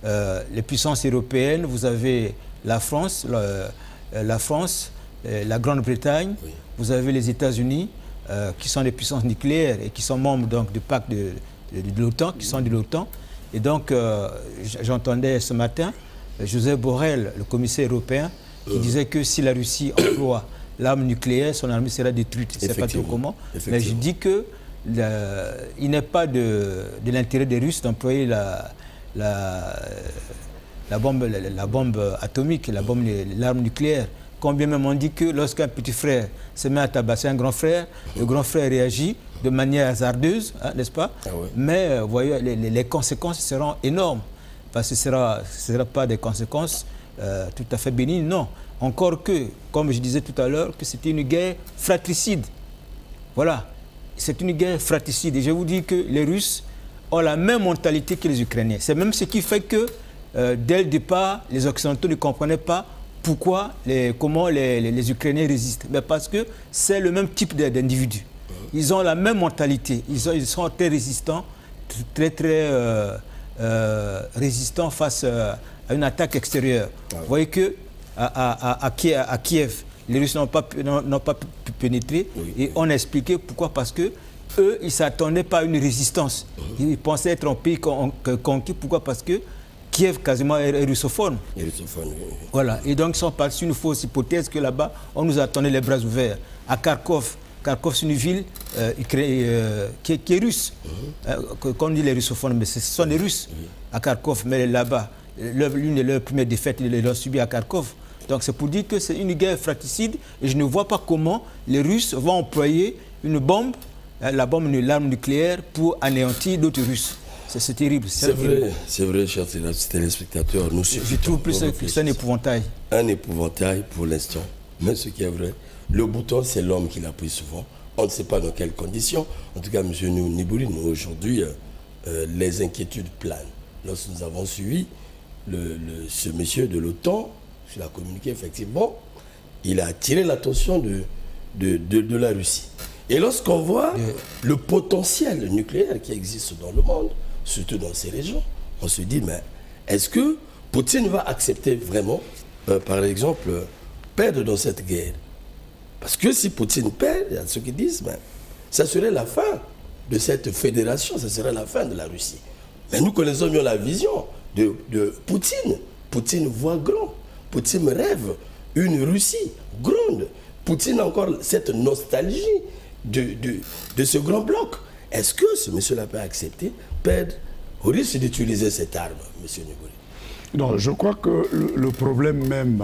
Les puissances européennes, vous avez la France, la Grande-Bretagne, vous avez les États-Unis, qui sont des puissances nucléaires et qui sont membres donc, du pacte de l'OTAN, qui sont de l'OTAN. Et donc, j'entendais ce matin Joseph Borrell, le commissaire européen, qui disait que si la Russie emploie l'arme nucléaire, son armée sera détruite. Je ne sais pas trop comment. Mais je dis que il n'est pas de l'intérêt des Russes d'employer la bombe atomique, l'arme nucléaire. Combien même on dit que lorsqu'un petit frère se met à tabasser un grand frère, le grand frère réagit de manière hasardeuse, hein, n'est-ce pas? Ah ouais. Mais vous voyez, les conséquences seront énormes. Parce que ce ne sera pas des conséquences tout à fait bénignes, non. Encore que, comme je disais tout à l'heure, que c'était une guerre fratricide. Voilà, c'est une guerre fratricide. Et je vous dis que les Russes ont la même mentalité que les Ukrainiens. C'est même ce qui fait que, dès le départ, les Occidentaux ne comprenaient pas pourquoi, comment les Ukrainiens résistent. Mais parce que c'est le même type d'individus. Ils ont la même mentalité. Ils sont très résistants, très résistants face à une attaque extérieure. Vous voyez que à Kiev, les Russes n'ont pas pu pénétrer. Et on a expliqué pourquoi. Parce que eux, ils ne s'attendaient pas à une résistance. Ils pensaient être un pays conquis. Pourquoi? Parce que Kiev quasiment est russophone. Voilà. Et donc ils sont partis sur une fausse hypothèse que là-bas, on nous attendait les bras ouverts. À Kharkov, c'est une ville qui est russe. Quand on dit les russophones, mais ce sont les Russes à Kharkov. Mais là-bas, l'une de leurs premières défaites, ils l'ont subi à Kharkov. Donc c'est pour dire que c'est une guerre fratricide et je ne vois pas comment les Russes vont employer une bombe, la bombe, une arme nucléaire pour anéantir d'autres Russes. C'est terrible. C'est vrai, chers téléspectateurs. Je trouve plus que c'est un épouvantail. Un épouvantail pour l'instant. Mais ce qui est vrai, le bouton, c'est l'homme qui l'appuie souvent. On ne sait pas dans quelles conditions. En tout cas, M. Nibouli, aujourd'hui, les inquiétudes planent. Lorsque nous avons suivi ce monsieur de l'OTAN, il a communiqué effectivement, il a attiré l'attention de la Russie. Et lorsqu'on voit le potentiel nucléaire qui existe dans le monde, surtout dans ces régions, on se dit, mais est-ce que Poutine va accepter vraiment, par exemple, perdre dans cette guerre? Parce que si Poutine perd, il y a ceux qui disent, mais ça serait la fin de cette fédération, ça serait la fin de la Russie. Mais nous connaissons bien la vision de Poutine. Poutine voit grand. Poutine rêve une Russie grande. Poutine a encore cette nostalgie de ce grand bloc. Est-ce que ce monsieur-là peut accepter, perdre, au risque d'utiliser cette arme, monsieur Nibouli? Non, je crois que le problème même,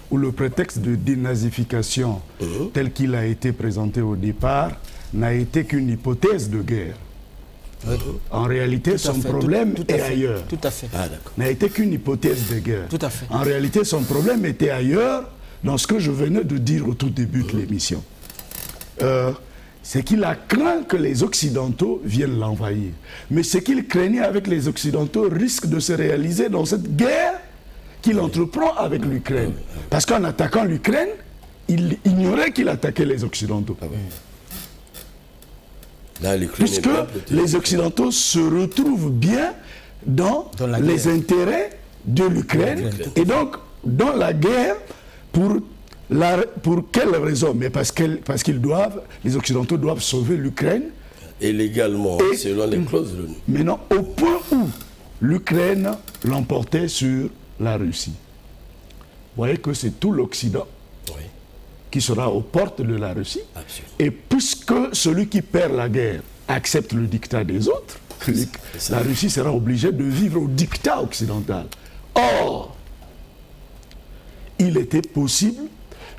ou le prétexte de dénazification tel qu'il a été présenté au départ, n'a été qu'une hypothèse de guerre. En réalité, son problème est ailleurs. Tout à fait. N'a été qu'une hypothèse de guerre. Tout à fait. En réalité, son problème était ailleurs dans ce que je venais de dire au tout début de l'émission. C'est qu'il a craint que les Occidentaux viennent l'envahir. Mais ce qu'il craignait avec les Occidentaux risque de se réaliser dans cette guerre qu'il entreprend avec l'Ukraine. Parce qu'en attaquant l'Ukraine, il ignorait qu'il attaquait les Occidentaux. Là, puisque les Occidentaux se retrouvent bien dans les intérêts de l'Ukraine et donc dans la guerre pour quelle raison? Mais parce qu'ils doivent, les Occidentaux doivent sauver l'Ukraine. Et légalement, selon les clauses de l'ONU. Mais non, au point où l'Ukraine l'emportait sur la Russie. Vous voyez que c'est tout l'Occident qui sera aux portes de la Russie. Absolument. Et puisque celui qui perd la guerre accepte le dictat des autres, la Russie sera obligée de vivre au dictat occidental. Or, il était possible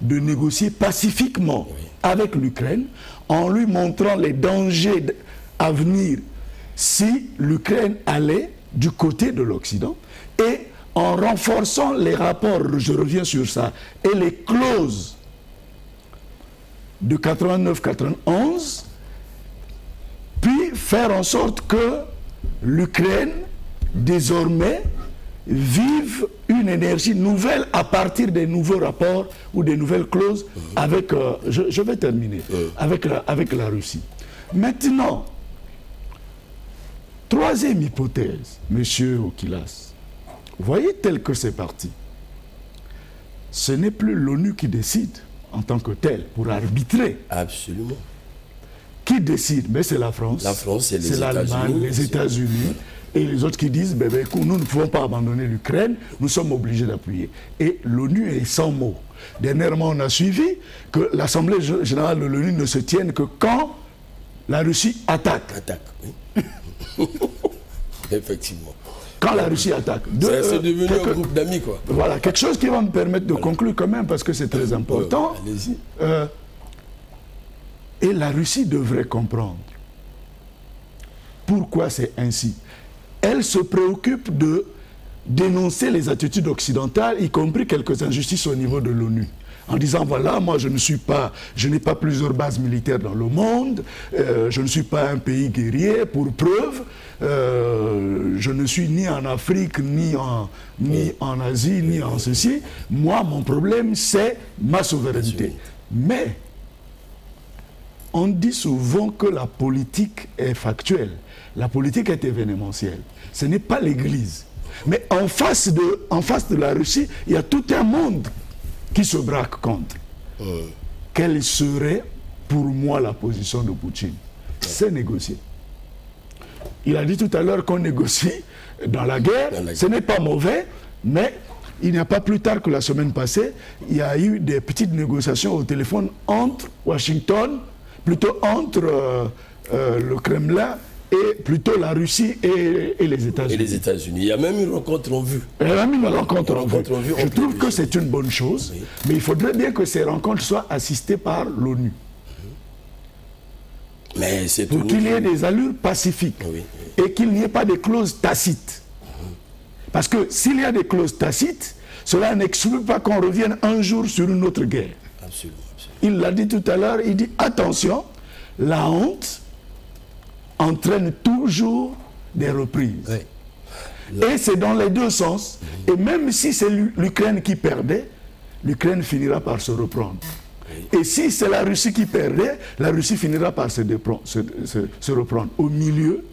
de négocier pacifiquement avec l'Ukraine en lui montrant les dangers à venir si l'Ukraine allait du côté de l'Occident et en renforçant les rapports, je reviens sur ça, et les clauses de 89-91, puis faire en sorte que l'Ukraine, désormais, vive une énergie nouvelle à partir des nouveaux rapports ou des nouvelles clauses avec, je vais terminer, avec la Russie. Maintenant, troisième hypothèse, monsieur Okilas, voyez tel que c'est parti. Ce n'est plus l'ONU qui décide en tant que tel pour arbitrer. Absolument. Qui décide? Mais c'est la France. La France, c'est l'Allemagne, les États-Unis. Et les autres qui disent, écoute, nous ne pouvons pas abandonner l'Ukraine, nous sommes obligés d'appuyer. Et l'ONU est sans mots. Dernièrement, on a suivi que l'Assemblée générale de l'ONU ne se tienne que quand la Russie attaque. Oui. Effectivement. Quand la Russie attaque. C'est devenu un groupe d'amis, quoi. Voilà, quelque chose qui va me permettre de conclure quand même, parce que c'est très important. Allez-y. Et la Russie devrait comprendre pourquoi c'est ainsi. Elle se préoccupe de dénoncer les attitudes occidentales, y compris quelques injustices au niveau de l'ONU. En disant, voilà, moi je n'ai pas plusieurs bases militaires dans le monde, je ne suis pas un pays guerrier, pour preuve, je ne suis ni en Afrique, ni en Asie, ni en ceci. Moi, mon problème, c'est ma souveraineté. Mais, on dit souvent que la politique est factuelle, la politique est événementielle. Ce n'est pas l'Église. Mais en face de la Russie, il y a tout un monde qui se braque contre. Quelle serait pour moi la position de Poutine? C'est négocier. Il a dit tout à l'heure qu'on négocie dans la guerre. Ce n'est pas mauvais, mais il n'y a pas plus tard que la semaine passée, il y a eu des petites négociations au téléphone entre Washington, plutôt entre le Kremlin et plutôt la Russie et les États-Unis. Et les États-Unis. Il y a même une rencontre en vue. Il y a même une rencontre en vue. Je trouve que c'est une bonne chose, oui. Mais il faudrait bien que ces rencontres soient assistées par l'ONU. Mais c'est pour qu'il y ait des allures pacifiques, oui, oui. Et qu'il n'y ait pas de clauses tacites. Parce que s'il y a des clauses tacites, cela n'exclut pas qu'on revienne un jour sur une autre guerre. Absolument, absolument. Il l'a dit tout à l'heure, il dit attention, la honte entraîne toujours des reprises. Oui. Et c'est dans les deux sens. Et même si c'est l'Ukraine qui perdait, l'Ukraine finira par se reprendre. Oui. Et si c'est la Russie qui perdait, la Russie finira par se reprendre. Au milieu,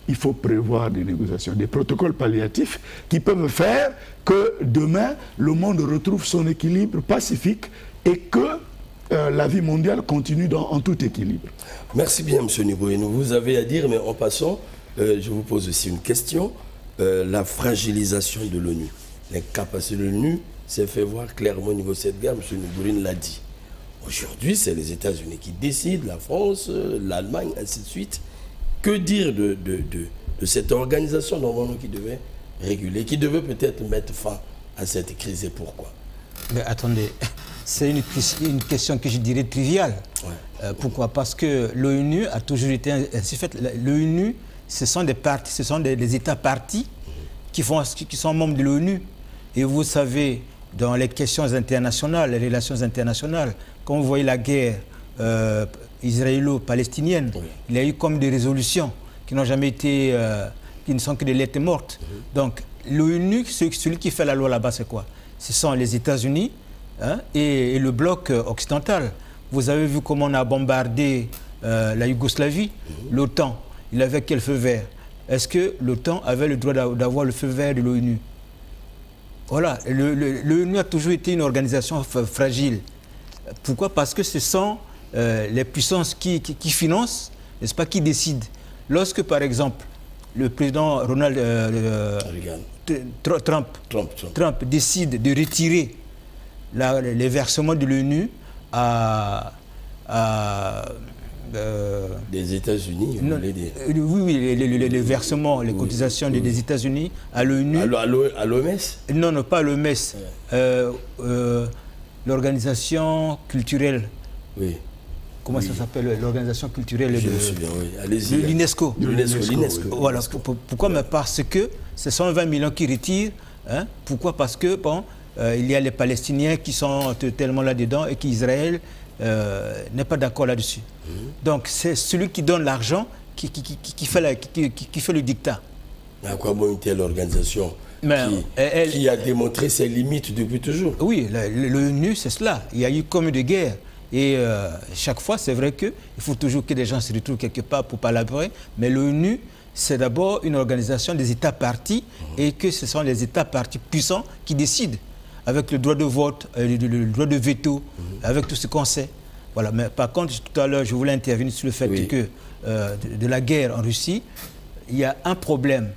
il faut prévoir des négociations, des protocoles palliatifs qui peuvent faire que demain, le monde retrouve son équilibre pacifique et que la vie mondiale continue en tout équilibre. Merci bien, M. Niboyeno. Vous avez à dire, mais en passant, je vous pose aussi une question. La fragilisation de l'ONU. L'incapacité de l'ONU s'est fait voir clairement au niveau de cette guerre. M. Niboyeno l'a dit. Aujourd'hui, c'est les États-Unis qui décident, la France, l'Allemagne, ainsi de suite. Que dire de cette organisation normalement qui devait réguler, qui devait peut-être mettre fin à cette crise et pourquoi? Mais attendez, c'est une question que je dirais triviale. Ouais. Pourquoi? Parce que l'ONU a toujours été ainsi faite. L'ONU, ce sont des partis, ce sont des États partis qui sont membres de l'ONU. Et vous savez, dans les questions internationales, les relations internationales, quand vous voyez la guerre israélo-palestinienne, oui. Il y a eu comme des résolutions qui n'ont jamais été, qui ne sont que des lettres mortes. Donc l'ONU, celui qui fait la loi là-bas, c'est quoi? Ce sont les États-Unis, hein, et le bloc occidental. Vous avez vu comment on a bombardé la Yougoslavie, l'OTAN. Il avait quel feu vert? Est-ce que l'OTAN avait le droit d'avoir le feu vert de l'ONU? Voilà, l'ONU a toujours été une organisation fragile. Pourquoi? Parce que ce sont les puissances qui financent, n'est-ce pas, qui décident. Lorsque, par exemple, le président Trump décide de retirer les versements de l'ONU des États-Unis, oui, les versements, les cotisations des États-Unis à l'ONU. À l'OMS? Non, non, pas à l'OMS. L'organisation culturelle. Oui. Comment ça s'appelle? L'organisation culturelle de l'UNESCO. Voilà. Pourquoi? Mais parce que ce sont 20 millions qui retirent. Hein? Pourquoi? Parce que, bon, il y a les Palestiniens qui sont tellement là-dedans et qu'Israël n'est pas d'accord là-dessus. Donc, c'est celui qui donne l'argent qui fait le dictat. Mais à quoi bon une telle organisation qui a démontré ses limites depuis toujours? Oui, l'ONU, c'est cela. Il y a eu comme de guerre. Et chaque fois, c'est vrai qu'il faut toujours que des gens se retrouvent quelque part pour palabrer. Mais l'ONU, c'est d'abord une organisation des États partis et que ce sont les États partis puissants qui décident avec le droit de vote, le droit de veto, avec tout ce qu'on sait. Voilà. Mais par contre, tout à l'heure, je voulais intervenir sur le fait que de la guerre en Russie, il y a un problème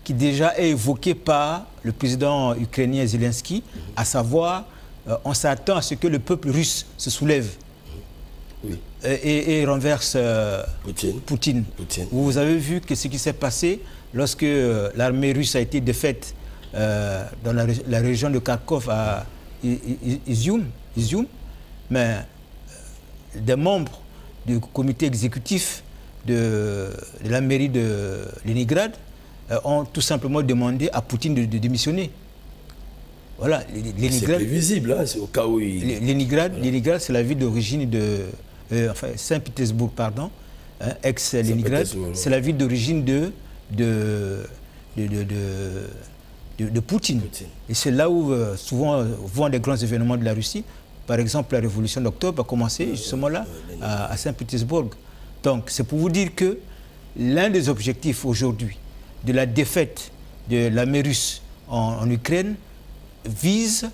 qui déjà est évoqué par le président ukrainien Zelensky, à savoir on s'attend à ce que le peuple russe se soulève et renverse Poutine. Vous avez vu que ce qui s'est passé lorsque l'armée russe a été défaite dans la région de Kharkov à Izium, mais des membres du comité exécutif de la mairie de Leningrad ont tout simplement demandé à Poutine de démissionner. Voilà, c'est prévisible, hein, c'est au cas où il... Leningrad, c'est la ville d'origine de... enfin, Saint-Pétersbourg, pardon, hein, ex-Leningrad, c'est la ville d'origine de Poutine. Et c'est là où souvent vont des grands événements de la Russie. Par exemple, la révolution d'octobre a commencé justement là, à Saint-Pétersbourg. Donc, c'est pour vous dire que l'un des objectifs aujourd'hui de la défaite de l'armée russe en Ukraine vise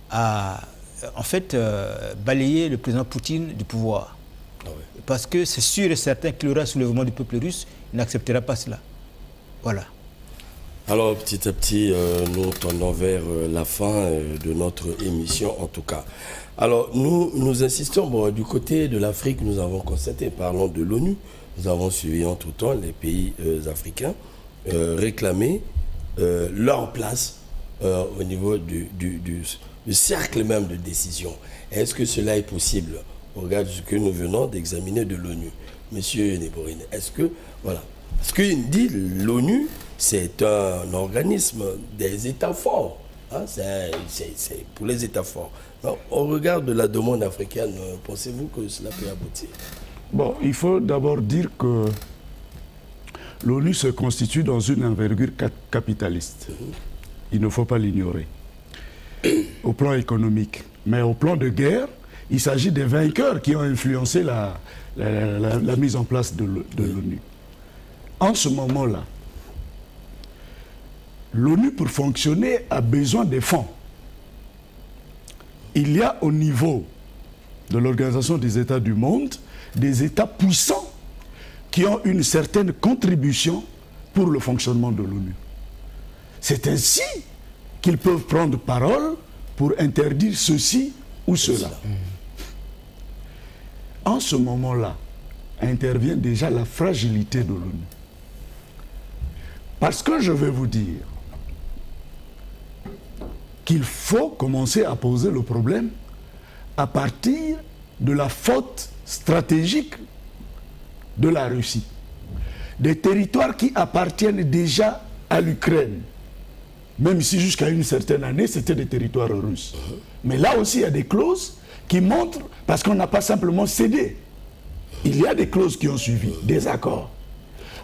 à, en fait, balayer le président Poutine du pouvoir. Ah oui. Parce que c'est sûr et certain qu'il y aura un soulèvement du peuple russe, il n'acceptera pas cela. Voilà. Alors, petit à petit, nous tendons vers la fin de notre émission, en tout cas. Alors, nous insistons, bon, du côté de l'Afrique, nous avons constaté, parlons de l'ONU, nous avons suivi en tout temps les pays africains réclamer leur place au niveau du cercle même de décision. Est-ce que cela est possible au regard de ce que nous venons d'examiner de l'ONU? Monsieur Néborine, est-ce que, voilà, parce qu'il dit l'ONU, c'est un organisme des États forts. Hein, c'est pour les États forts. Alors, au regard de la demande africaine, pensez-vous que cela peut aboutir? Bon, il faut d'abord dire que l'ONU se constitue dans une envergure capitaliste. Il ne faut pas l'ignorer. Au plan économique. Mais au plan de guerre, il s'agit des vainqueurs qui ont influencé la mise en place de l'ONU. En ce moment-là, l'ONU, pour fonctionner, a besoin des fonds. Il y a au niveau de l'Organisation des États du monde des États puissants qui ont une certaine contribution pour le fonctionnement de l'ONU. C'est ainsi qu'ils peuvent prendre parole pour interdire ceci ou cela. En ce moment-là, intervient déjà la fragilité de l'ONU. Parce que je vais vous dire qu'il faut commencer à poser le problème à partir de la faute stratégique de la Russie. Des territoires qui appartiennent déjà à l'Ukraine, même si jusqu'à une certaine année, c'était des territoires russes. Mais là aussi, il y a des clauses qui montrent, parce qu'on n'a pas simplement cédé. Il y a des clauses qui ont suivi, des accords.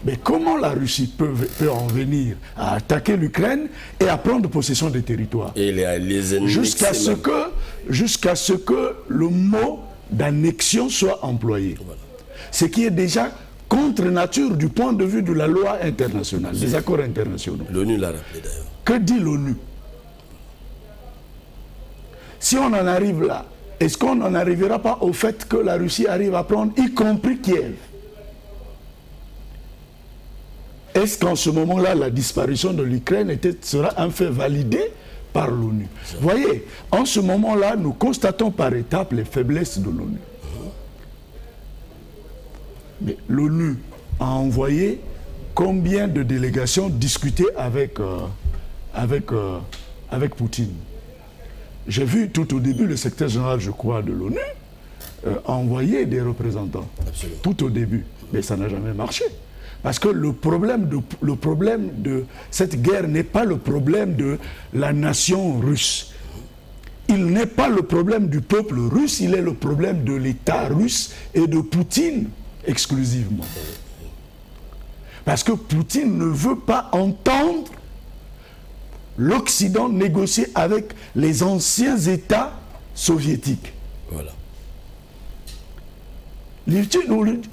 Mais comment la Russie peut en venir à attaquer l'Ukraine et à prendre possession des territoires? Et les ennemis jusqu'à ce que le mot d'annexion soit employé. Voilà. Ce qui est déjà contre nature du point de vue de la loi internationale, des accords internationaux. L'ONU l'a rappelé d'ailleurs. Que dit l'ONU? Si on en arrive là, est-ce qu'on n'en arrivera pas au fait que la Russie arrive à prendre, y compris Kiev? Est-ce qu'en ce moment-là, la disparition de l'Ukraine sera un fait validé par l'ONU? Voyez, en ce moment-là, nous constatons par étapes les faiblesses de l'ONU. Mais l'ONU a envoyé combien de délégations discuter avec Poutine? J'ai vu tout au début le secrétaire général, je crois, de l'ONU envoyer des représentants. Absolument. Tout au début. Mais ça n'a jamais marché. Parce que le problème de cette guerre n'est pas le problème de la nation russe. Il n'est pas le problème du peuple russe, il est le problème de l'État russe et de Poutine exclusivement. Parce que Poutine ne veut pas entendre l'Occident négocier avec les anciens États soviétiques. Voilà.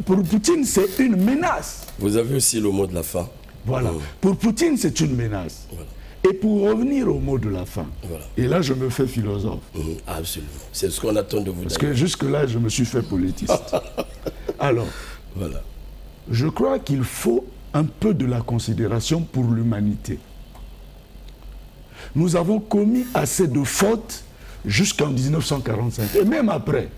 Pour Poutine, c'est une menace. Vous avez aussi le mot de la fin. Voilà. Pour Poutine, c'est une menace. Voilà. Et pour revenir au mot de la fin, voilà. Et là, je me fais philosophe. Absolument. C'est ce qu'on attend de vous. Parce que jusque-là, je me suis fait politiste. Alors, voilà. Je crois qu'il faut un peu de la considération pour l'humanité. Nous avons commis assez de fautes jusqu'en 1945, et même après.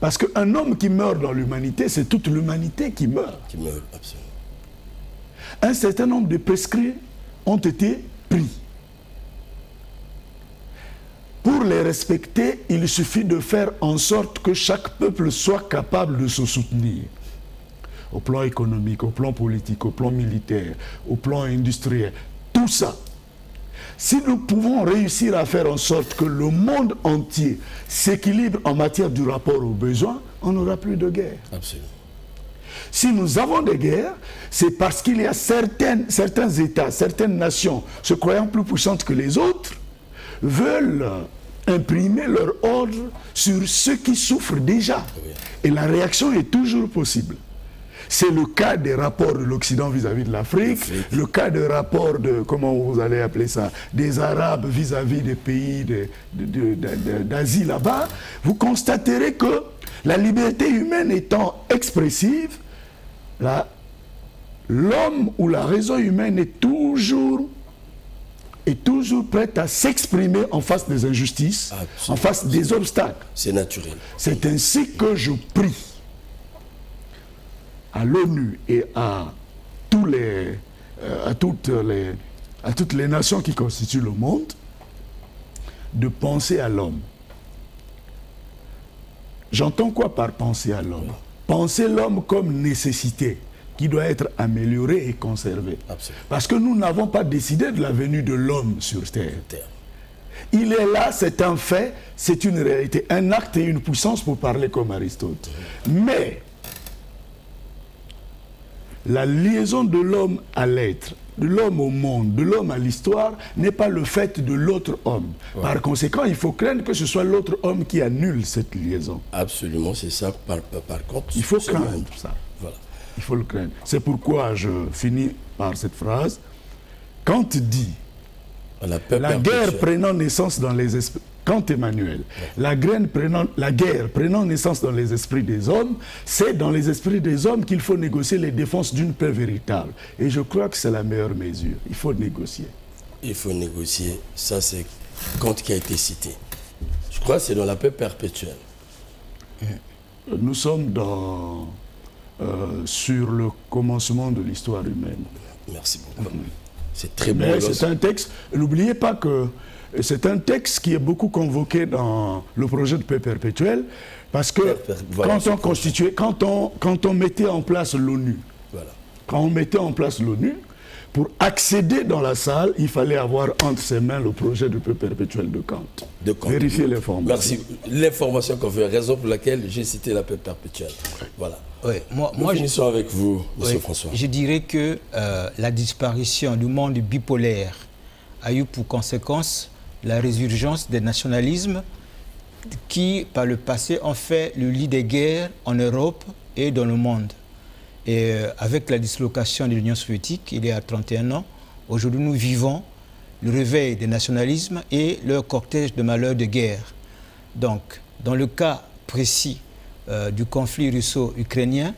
Parce qu'un homme qui meurt dans l'humanité, c'est toute l'humanité qui meurt. Qui meurt, absolument. Un certain nombre de prescrits ont été pris. Pour les respecter, il suffit de faire en sorte que chaque peuple soit capable de se soutenir. au plan économique, au plan politique, au plan militaire, au plan industriel, tout ça. Si nous pouvons réussir à faire en sorte que le monde entier s'équilibre en matière du rapport aux besoins, on n'aura plus de guerre. Absolument. Si nous avons des guerres, c'est parce qu'il y a certains États, certaines nations, se croyant plus puissantes que les autres, veulent imprimer leur ordre sur ceux qui souffrent déjà. Et la réaction est toujours possible. C'est le cas des rapports de l'Occident vis-à-vis de l'Afrique, le cas des rapports de, comment vous allez appeler ça, des Arabes vis-à-vis des pays d'Asie là-bas. Vous constaterez que la liberté humaine étant expressive, l'homme ou la raison humaine est toujours prête à s'exprimer en face des injustices, en face des obstacles. C'est naturel. C'est ainsi que je prie à l'ONU et à toutes les nations qui constituent le monde de penser à l'homme. J'entends quoi par penser à l'homme? Penser l'homme comme nécessité qui doit être améliorée et conservée. Absolument. Parce que nous n'avons pas décidé de la venue de l'homme sur Terre. Il est là, c'est un fait, c'est une réalité, un acte et une puissance pour parler comme Aristote. Mais la liaison de l'homme à l'être, de l'homme au monde, de l'homme à l'histoire, n'est pas le fait de l'autre homme. Ouais. Par conséquent, il faut craindre que ce soit l'autre homme qui annule cette liaison. Absolument, c'est ça. Par contre, il faut craindre ça. Voilà. Il faut le craindre. C'est pourquoi je finis par cette phrase. Kant dit la guerre prenant naissance dans les esprits. Kant Emmanuel, la guerre prenant naissance dans les esprits des hommes, c'est dans les esprits des hommes qu'il faut négocier les défenses d'une paix véritable. Et je crois que c'est la meilleure mesure. Il faut négocier. Il faut négocier. Ça, c'est Kant qui a été cité. Je crois que c'est dans la paix perpétuelle. Nous sommes sur le commencement de l'histoire humaine. Merci beaucoup. C'est très bon. C'est un texte, n'oubliez pas que c'est un texte qui est beaucoup convoqué dans le projet de paix perpétuelle, parce que quand on mettait en place l'ONU, pour accéder dans la salle, il fallait avoir entre ses mains le projet de paix perpétuelle de Kant. Vérifier l'information. Merci. L'information qu'on fait, raison pour laquelle j'ai cité la paix perpétuelle. Voilà. Oui, moi finissons avec vous, M. François. Je dirais que la disparition du monde bipolaire a eu pour conséquence la résurgence des nationalismes qui, par le passé, ont fait le lit des guerres en Europe et dans le monde. Et avec la dislocation de l'Union soviétique, il y a 31 ans, aujourd'hui nous vivons le réveil des nationalismes et leur cortège de malheurs de guerre. Donc, dans le cas précis du conflit russo-ukrainien,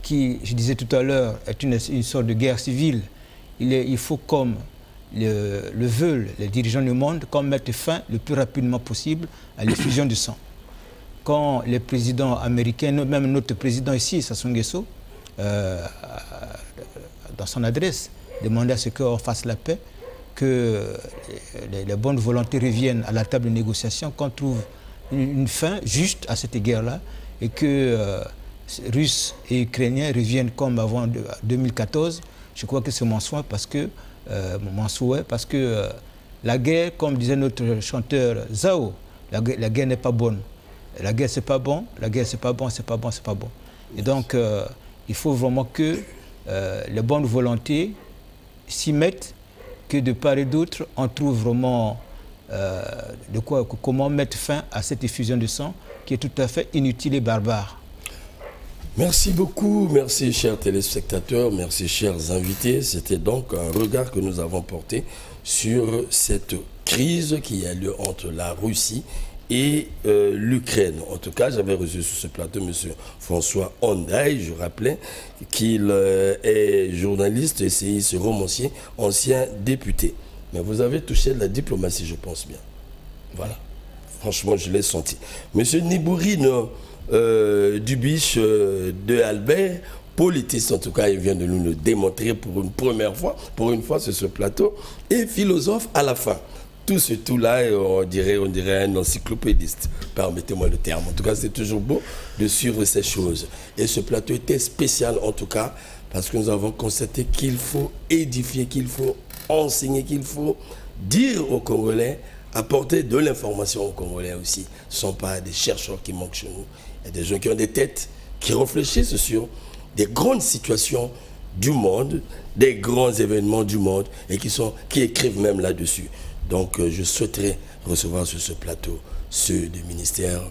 qui, je disais tout à l'heure, est une sorte de guerre civile, il faut, comme le veulent les dirigeants du monde, qu'on mette fin le plus rapidement possible à l'effusion du sang. Quand les présidents américains, même notre président ici, Sassou Nguesso, dans son adresse, demandait à ce qu'on fasse la paix, que les bonnes volontés reviennent à la table de négociation, qu'on trouve une fin juste à cette guerre-là et que Russes et Ukrainiens reviennent comme avant 2014. Je crois que c'est mon souhait parce que la guerre, comme disait notre chanteur Zao, la guerre n'est pas bonne. La guerre, c'est pas bon, la guerre, c'est pas bon, c'est pas bon, c'est pas bon. Et donc, il faut vraiment que les bonnes volontés s'y mettent, que de part et d'autre, on trouve vraiment comment mettre fin à cette effusion de sang qui est tout à fait inutile et barbare. Merci beaucoup, merci chers téléspectateurs, merci chers invités. C'était donc un regard que nous avons porté sur cette crise qui a lieu entre la Russie et l'Ukraine. En tout cas, j'avais reçu sur ce plateau M. François Hondaï, je rappelais qu'il est journaliste, essayiste, romancier, ancien député. Mais vous avez touché de la diplomatie, je pense bien. Voilà. Franchement, je l'ai senti. M. Nibourine Dubiche de Albert, politiste en tout cas, il vient de nous le démontrer pour une première fois, pour une fois sur ce plateau, et philosophe à la fin. tout ce tout-là, on dirait un encyclopédiste, permettez-moi le terme. En tout cas, c'est toujours beau de suivre ces choses. Et ce plateau était spécial, en tout cas, parce que nous avons constaté qu'il faut édifier, qu'il faut enseigner, qu'il faut dire aux Congolais, apporter de l'information aux Congolais aussi. Ce ne sont pas des chercheurs qui manquent chez nous. Il y a des gens qui ont des têtes, qui réfléchissent sur des grandes situations du monde, des grands événements du monde, et qui écrivent même là-dessus. Donc je souhaiterais recevoir sur ce plateau ceux du ministère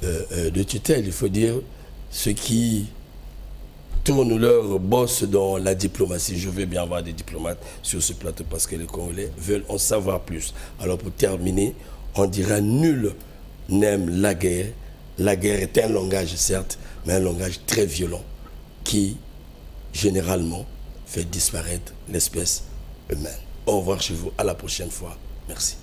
de tutelle, il faut dire, ceux qui tournent leur bosse dans la diplomatie. Je veux bien avoir des diplomates sur ce plateau parce que les Congolais veulent en savoir plus. Alors pour terminer, on dira nul n'aime la guerre. La guerre est un langage certes, mais un langage très violent qui généralement fait disparaître l'espèce humaine. Au revoir chez vous, à la prochaine fois. Merci.